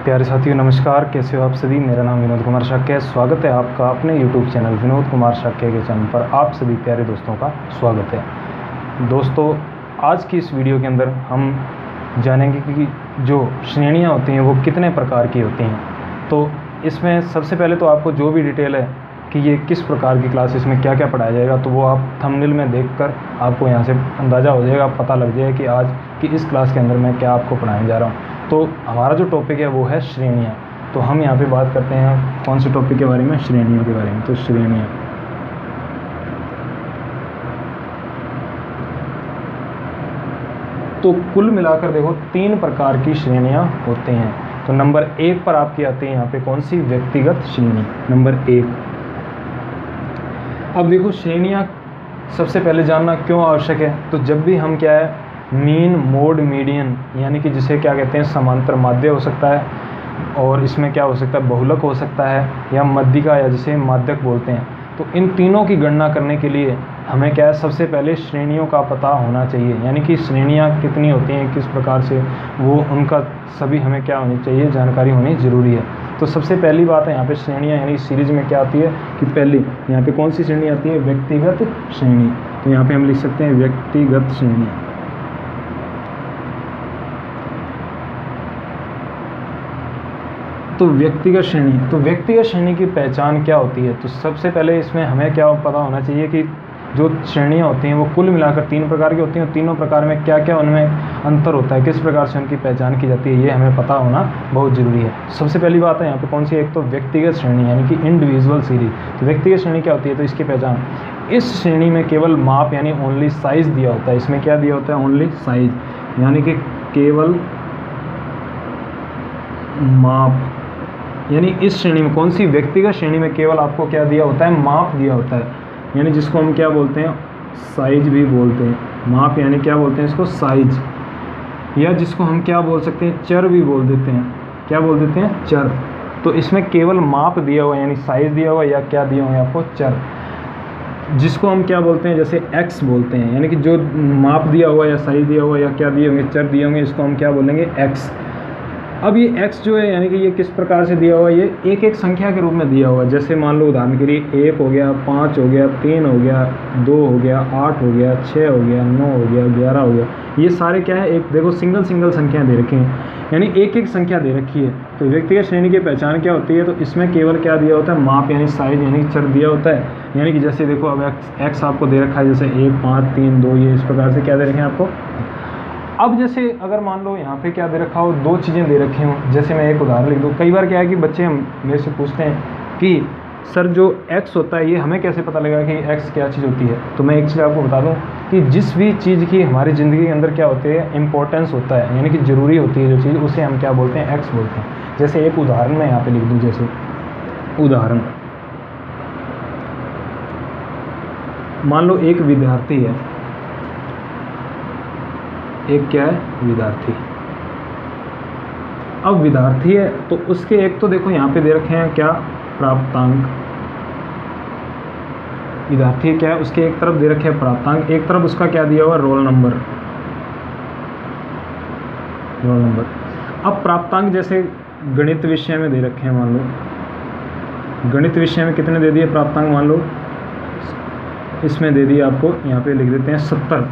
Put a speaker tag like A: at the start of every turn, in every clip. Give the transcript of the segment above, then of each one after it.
A: प्यारे साथियों नमस्कार, कैसे हो आप सभी। मेरा नाम विनोद कुमार शाक्य है। स्वागत है आपका अपने यूट्यूब चैनल विनोद कुमार शाक्य के चैनल पर। आप सभी प्यारे दोस्तों का स्वागत है। दोस्तों, आज की इस वीडियो के अंदर हम जानेंगे कि जो श्रेणियाँ होती हैं वो कितने प्रकार की होती हैं। तो इसमें सबसे पहले तो आपको जो भी डिटेल है कि ये किस प्रकार की क्लासेस में क्या क्या पढ़ाया जाएगा, तो वो आप थंबनेल में देखकर आपको यहाँ से अंदाज़ा हो जाएगा, पता लग जाएगा कि आज की इस क्लास के अंदर मैं क्या आपको पढ़ाने जा रहा हूँ। तो हमारा जो टॉपिक है वो है श्रेणियाँ। तो हम यहाँ पे बात करते हैं कौन से टॉपिक के बारे में, श्रेणियों के बारे में। तो श्रेणियाँ, तो कुल मिलाकर देखो 3 प्रकार की श्रेणियाँ होती हैं। तो नंबर 1 पर आपकी आती है यहाँ पे कौन सी, व्यक्तिगत श्रेणी, नंबर 1। अब देखो श्रेणियाँ सबसे पहले जानना क्यों आवश्यक है। तो जब भी हम क्या है, मीन, मोड, मीडियन, यानी कि जिसे क्या कहते हैं समांतर माध्य हो सकता है, और इसमें क्या हो सकता है, बहुलक हो सकता है, या मध्यिका, या जिसे माध्यक बोलते हैं। तो इन तीनों की गणना करने के लिए हमें क्या है, सबसे पहले श्रेणियों का पता होना चाहिए, यानी कि श्रेणियाँ कितनी होती हैं, किस प्रकार से वो, उनका सभी हमें क्या होनी चाहिए, जानकारी होनी ज़रूरी है। तो सबसे पहली बात है यहाँ पे श्रेणियाँ, यानी सीरीज में क्या आती है कि पहले यहाँ पे कौन सी श्रेणी आती है, व्यक्तिगत श्रेणी। तो यहाँ पे हम लिख सकते हैं व्यक्तिगत श्रेणी। तो व्यक्तिगत श्रेणी, तो व्यक्तिगत श्रेणी की पहचान क्या होती है। तो सबसे पहले इसमें हमें क्या पता होना चाहिए कि जो श्रेणियाँ होती हैं वो कुल मिलाकर 3 प्रकार की होती हैं, और तीनों प्रकार में क्या क्या उनमें अंतर होता है, किस प्रकार से उनकी पहचान की जाती है, ये हमें पता होना बहुत ज़रूरी है। सबसे पहली बात है यहाँ पे कौन सी, एक तो व्यक्तिगत श्रेणी यानी कि इंडिविजुअल सीरीज। तो व्यक्तिगत श्रेणी क्या होती है, तो इसकी पहचान, इस श्रेणी में केवल माप यानी ओनली साइज़ दिया होता है। इसमें क्या दिया होता है, ओनली साइज, यानी कि केवल माप, यानी इस श्रेणी में, कौन सी, व्यक्तिगत श्रेणी में केवल आपको क्या दिया होता है, माप दिया होता है, यानी जिसको हम क्या बोलते हैं, साइज भी बोलते हैं। माप यानी क्या बोलते हैं इसको, साइज, या जिसको हम क्या बोल सकते हैं, चर भी बोल देते हैं। क्या बोल देते हैं, चर। तो इसमें केवल माप दिया हुआ यानी साइज दिया हुआ, या क्या दिया हुआ है आपको, चर, जिसको हम क्या बोलते हैं, जैसे एक्स बोलते हैं, यानी कि जो माप दिया हुआ या साइज दिया हुआ या क्या दिए होंगे, चर दिए होंगे, इसको हम क्या बोलेंगे, एक्स। अब ये x जो है, यानी कि ये किस प्रकार से दिया हुआ है, ये एक एक संख्या के रूप में दिया हुआ है। जैसे मान लो उदाहरण के लिए 1 हो गया, 5 हो गया, 3 हो गया, 2 हो गया, 8 हो गया, 6 हो गया, 9 हो गया, 11 हो गया। ये सारे क्या है, एक देखो सिंगल संख्या दे रखी हैं, यानी एक एक संख्या दे रखी है। तो व्यक्तिगत श्रेणी की पहचान क्या होती है, तो इसमें केवल क्या दिया होता है, माप यानी साइज यानी चर दिया होता है। यानी कि जैसे देखो अब x आपको दे रखा है, जैसे 1, 5, 3, 2, ये इस प्रकार से क्या दे रखे हैं आपको। अब जैसे अगर मान लो यहाँ पे क्या दे रखा हो, 2 चीज़ें दे रखी हों, जैसे मैं एक उदाहरण लिख दूँ। कई बार क्या है कि बच्चे हम मेरे से पूछते हैं कि सर जो x होता है ये हमें कैसे पता लगेगा कि x क्या चीज़ होती है। तो मैं एक चीज़ आपको बता दूँ कि जिस भी चीज़ की हमारी ज़िंदगी के अंदर क्या होती है, इम्पोर्टेंस होता है, यानी कि ज़रूरी होती है जो चीज़, उसे हम क्या बोलते हैं, x बोलते हैं। जैसे एक उदाहरण मैं यहाँ पर लिख दूँ, जैसे उदाहरण, मान लो एक विद्यार्थी है, एक क्या है, विद्यार्थी। अब विद्यार्थी है तो उसके एक तो देखो यहाँ पे दे रखे हैं क्या, प्राप्तांक। विद्यार्थी क्या है, उसके एक तरफ दे रखे हैं प्राप्तांक, एक तरफ उसका क्या दिया हुआ, रोल नंबर। अब प्राप्तांक जैसे गणित विषय में दे रखे हैं, मान लो गणित विषय में कितने दे दिए प्राप्तांक, मान लो इसमें दे दिए आपको, यहाँ पे लिख देते हैं 70,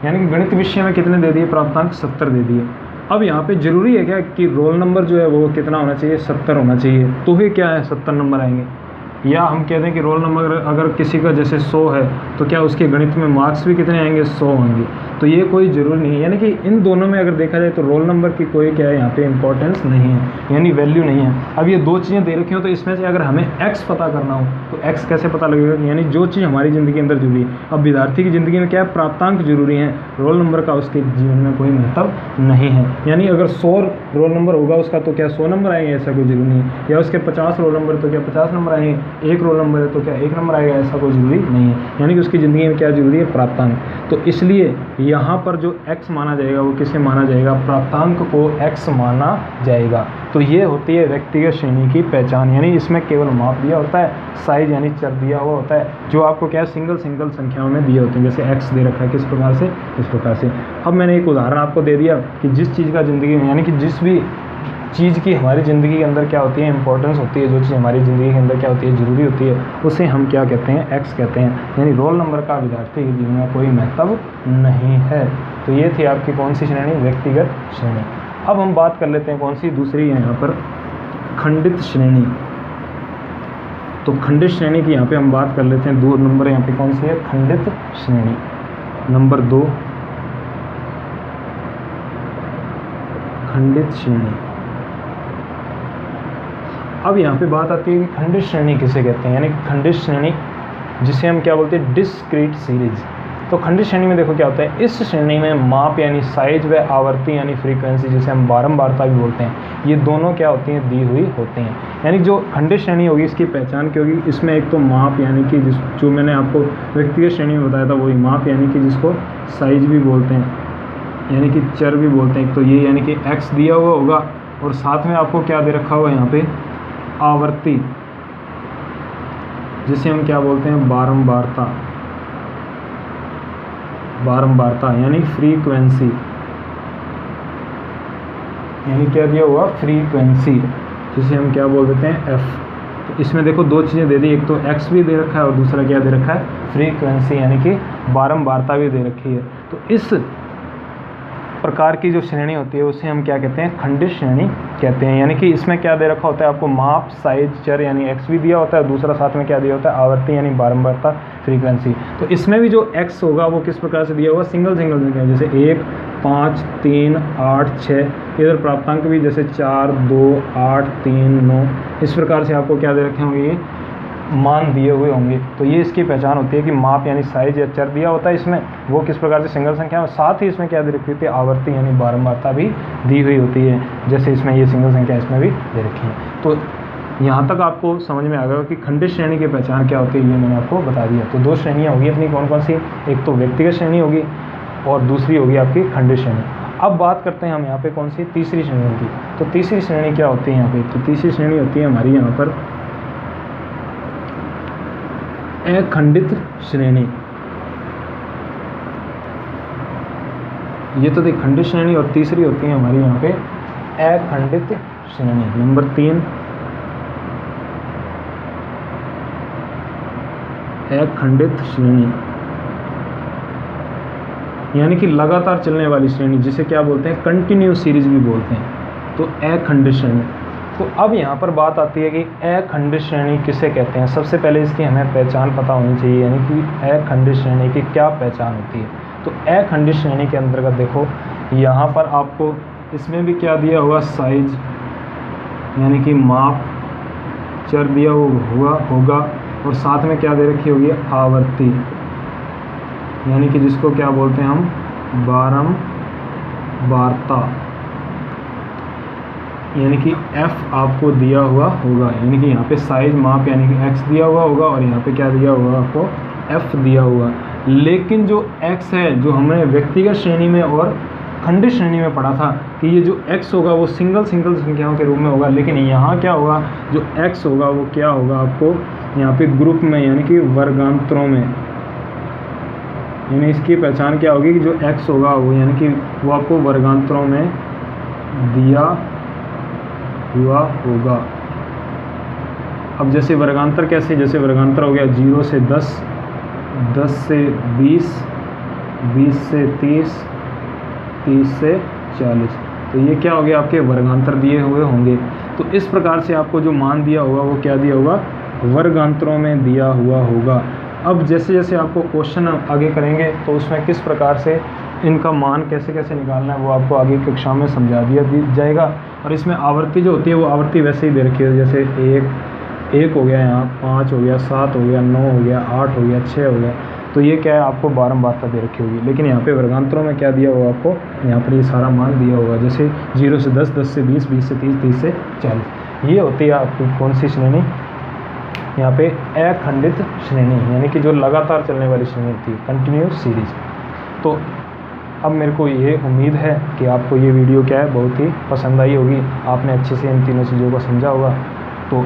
A: यानी कि गणित विषय में कितने दे दिए प्राप्तांक, 70 दे दिए। अब यहाँ पे ज़रूरी है क्या कि रोल नंबर जो है वो कितना होना चाहिए, 70 होना चाहिए, तो ही क्या है 70 नंबर आएंगे। या हम कहते हैं कि रोल नंबर अगर किसी का जैसे 100 है तो क्या उसके गणित में मार्क्स भी कितने आएंगे, 100 होंगे। तो ये कोई ज़रूरी नहीं है, यानी कि इन दोनों में अगर देखा जाए तो रोल नंबर की कोई क्या है यहाँ पे इंपॉर्टेंस नहीं है, यानी वैल्यू नहीं है। अब ये 2 चीज़ें दे रखी हो, तो इसमें से अगर हमें x पता करना हो तो x कैसे पता लगेगा, यानी जो चीज़ हमारी ज़िंदगी के अंदर जरूरी है। अब विद्यार्थी की ज़िंदगी में क्या है, प्राप्तांक जरूरी है, रोल नंबर का उसके जीवन में कोई महत्व नहीं है। यानी अगर 100 रोल नंबर होगा उसका तो क्या 100 नंबर आएंगे, ऐसा कोई जरूरी नहीं है। या उसके 50 रोल नंबर तो क्या 50 नंबर आएंगे, 1 रोल नंबर है तो क्या 1 नंबर आएगा, ऐसा कोई ज़रूरी नहीं है। यानी कि उसकी ज़िंदगी में क्या जरूरी है, प्राप्तांक। तो इसलिए यहाँ पर जो x माना जाएगा वो किसे माना जाएगा, प्राप्तांक को x माना जाएगा। तो ये होती है व्यक्तिगत श्रेणी की पहचान, यानी इसमें केवल माप दिया होता है, साइज यानी चर दिया हुआ होता है, जो आपको क्या है सिंगल संख्याओं में दिए होते हैं। जैसे x दे रखा है किस प्रकार से, इस प्रकार से। अब मैंने एक उदाहरण आपको दे दिया कि जिस चीज़ का ज़िंदगी में, यानी कि जिस भी चीज़ की हमारी ज़िंदगी के अंदर क्या होती है, इंपॉर्टेंस होती है, जो चीज़ हमारी ज़िंदगी के अंदर क्या होती है, ज़रूरी होती है, उसे हम क्या कहते हैं, एक्स कहते हैं। यानी रोल नंबर का विद्यार्थी के जीवन में कोई महत्व नहीं है। तो ये थी आपकी कौन सी श्रेणी, व्यक्तिगत श्रेणी। अब हम बात कर लेते हैं कौन सी दूसरी है यहाँ पर, खंडित श्रेणी। तो खंडित श्रेणी की यहाँ पे हम बात कर लेते हैं। 2 नंबर यहाँ पे कौन सी है, खंडित श्रेणी। नंबर 2 खंडित श्रेणी। अब यहाँ पे बात आती है कि खंडित श्रेणी किसे कहते हैं, यानी खंडित श्रेणी जिसे हम क्या बोलते हैं, डिस्क्रीट सीरीज। तो खंडित श्रेणी में देखो क्या होता है, इस श्रेणी में माप यानी साइज व आवर्ती यानी फ्रीक्वेंसी जिसे हम बारंबारता भी बोलते हैं, ये दोनों क्या होती हैं, दी हुई होती हैं। यानी जो खंडित श्रेणी होगी इसकी पहचान क्या होगी, इसमें एक तो माप यानी कि जो मैंने आपको व्यक्तिगत श्रेणी में बताया था वही माप यानी कि जिसको साइज भी बोलते हैं, यानी कि चर भी बोलते हैं। एक तो ये यानी कि एक्स दिया हुआ होगा और साथ में आपको क्या दे रखा हुआ है यहाँ पे, आवर्ती जिसे हम क्या बोलते हैं, बारंबारता। बारंबारता यानी फ्रीक्वेंसी, यानी क्या दिया हुआ, फ्रीक्वेंसी जिसे हम क्या बोल देते हैं, एफ। तो इसमें देखो 2 चीज़ें दे दी, एक तो एक्स भी दे रखा है और दूसरा क्या दे रखा है, फ्रीक्वेंसी यानी कि बारंबारता भी दे रखी है। तो इस प्रकार की जो श्रेणी होती है उसे हम क्या कहते हैं, खंडित श्रेणी कहते हैं। यानी कि इसमें क्या दे रखा होता है, आपको माप, साइज, चर यानी एक्स भी दिया होता है, दूसरा साथ में क्या दिया होता है, आवर्ती यानी बारंबारता, फ्रीक्वेंसी। तो इसमें भी जो एक्स होगा वो किस प्रकार से दिया होगा, सिंगल संख्या, जैसे 1, 5, 3, 8, 6। इधर प्राप्तांक भी जैसे 4, 2, 8, 3, 9, इस प्रकार से आपको क्या दे रखे होंगे, ये मान दिए हुए होंगे। तो ये इसकी पहचान होती है कि माप यानी साइज या चर दिया होता है इसमें, वो किस प्रकार से सिंगल संख्या में, साथ ही इसमें क्या दे रखी होती है, आवर्ती यानी बारंबारता भी दी हुई होती है, जैसे इसमें ये सिंगल संख्या इसमें भी दे रखी है। तो यहाँ तक आपको समझ में आ गया कि खंडित श्रेणी की पहचान क्या होती है, ये मैंने आपको बता दिया। तो 2 श्रेणियाँ होगी अपनी, कौन कौन सी, एक तो व्यक्तिगत श्रेणी होगी और दूसरी होगी आपकी खंडित श्रेणी। अब बात करते हैं हम यहाँ पे कौन सी, तीसरी श्रेणी की। तो तीसरी श्रेणी क्या होती है यहाँ पे, तो तीसरी श्रेणी होती है हमारी यहाँ पर अखंडित श्रेणी। ये तो थी खंडित श्रेणी और तीसरी होती है हमारी यहाँ पे अखंडित श्रेणी। नंबर 3 अखंडित श्रेणी यानी कि लगातार चलने वाली श्रेणी, जिसे क्या बोलते हैं, कंटिन्यू सीरीज भी बोलते हैं। तो अखंडित श्रेणी। तो अब यहाँ पर बात आती है कि अखंडित श्रेणी किसे कहते हैं। सबसे पहले इसकी हमें पहचान पता होनी चाहिए, यानी कि अखंडित श्रेणी की क्या पहचान होती है। तो अखंडित श्रेणी के अंतर्गत देखो यहाँ पर आपको इसमें भी क्या दिया हुआ, साइज यानी कि माप, चर दिया हुआ होगा और साथ में क्या दे रखी होगी, आवर्ती यानी कि जिसको क्या बोलते हैं हम, बारंबारता, यानी कि f आपको दिया हुआ होगा। यानी कि यहाँ पे साइज, माप यानी कि x दिया हुआ होगा और यहाँ पे क्या दिया हुआ आपको, f दिया हुआ। लेकिन जो x है, जो हमने व्यक्तिगत श्रेणी में और खंडित श्रेणी में पढ़ा था कि ये जो x होगा वो सिंगल संख्याओं के रूप में होगा, लेकिन यहाँ क्या होगा, जो x होगा वो क्या होगा आपको यहाँ पे ग्रुप में यानी कि वर्गांतरों में। यानी इसकी पहचान क्या होगी कि जो x होगा वो यानी कि वो आपको वर्गांतरों में दिया हुआ होगा। अब जैसे वर्गांतर कैसे, जैसे वर्गांतर हो गया 0 से 10, 10 से 20, 20 से 30, 30 से 40। तो ये क्या हो गया, आपके वर्गांतर दिए हुए होंगे। तो इस प्रकार से आपको जो मान दिया होगा वो क्या दिया होगा, वर्गांतरों में दिया हुआ होगा। अब जैसे जैसे आपको क्वेश्चन आगे करेंगे तो उसमें किस प्रकार से इनका मान कैसे कैसे निकालना है वो आपको आगे कक्षा में समझा दिया जाएगा। और इसमें आवर्ती जो होती है वो आवर्ती वैसे ही दे रखी है, जैसे 1 हो गया, यहाँ 5 हो गया, 7 हो गया, 9 हो गया, 8 हो गया, 6 हो गया। तो ये क्या है, आपको बारंबारता दे रखी होगी। लेकिन यहाँ पे वर्गांतरों में क्या दिया होगा आपको, यहाँ पर ये सारा मान दिया होगा, जैसे 0 से 10, 10 से 20, 20 से 30, 30 से 40। ये होती है आपकी कौन सी श्रेणी, यहाँ पे अखंडित श्रेणी, यानी कि जो लगातार चलने वाली श्रेणी होती है, कंटिन्यूस सीरीज। तो अब मेरे को ये उम्मीद है कि आपको ये वीडियो क्या है, बहुत ही पसंद आई होगी, आपने अच्छे से इन तीनों चीज़ों को समझा होगा। तो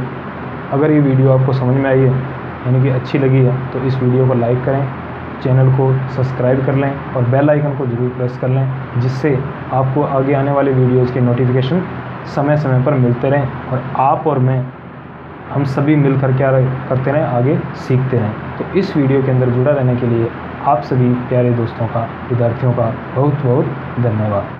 A: अगर ये वीडियो आपको समझ में आई है, यानी कि अच्छी लगी है, तो इस वीडियो को लाइक करें, चैनल को सब्सक्राइब कर लें और बेल आइकन को ज़रूर प्रेस कर लें, जिससे आपको आगे आने वाले वीडियोज़ की नोटिफिकेशन समय समय पर मिलते रहें और आप और मैं हम सभी मिलकर क्या करते रहें, आगे सीखते रहें। तो इस वीडियो के अंदर जुड़ा रहने के लिए आप सभी प्यारे दोस्तों का, विद्यार्थियों का बहुत बहुत धन्यवाद।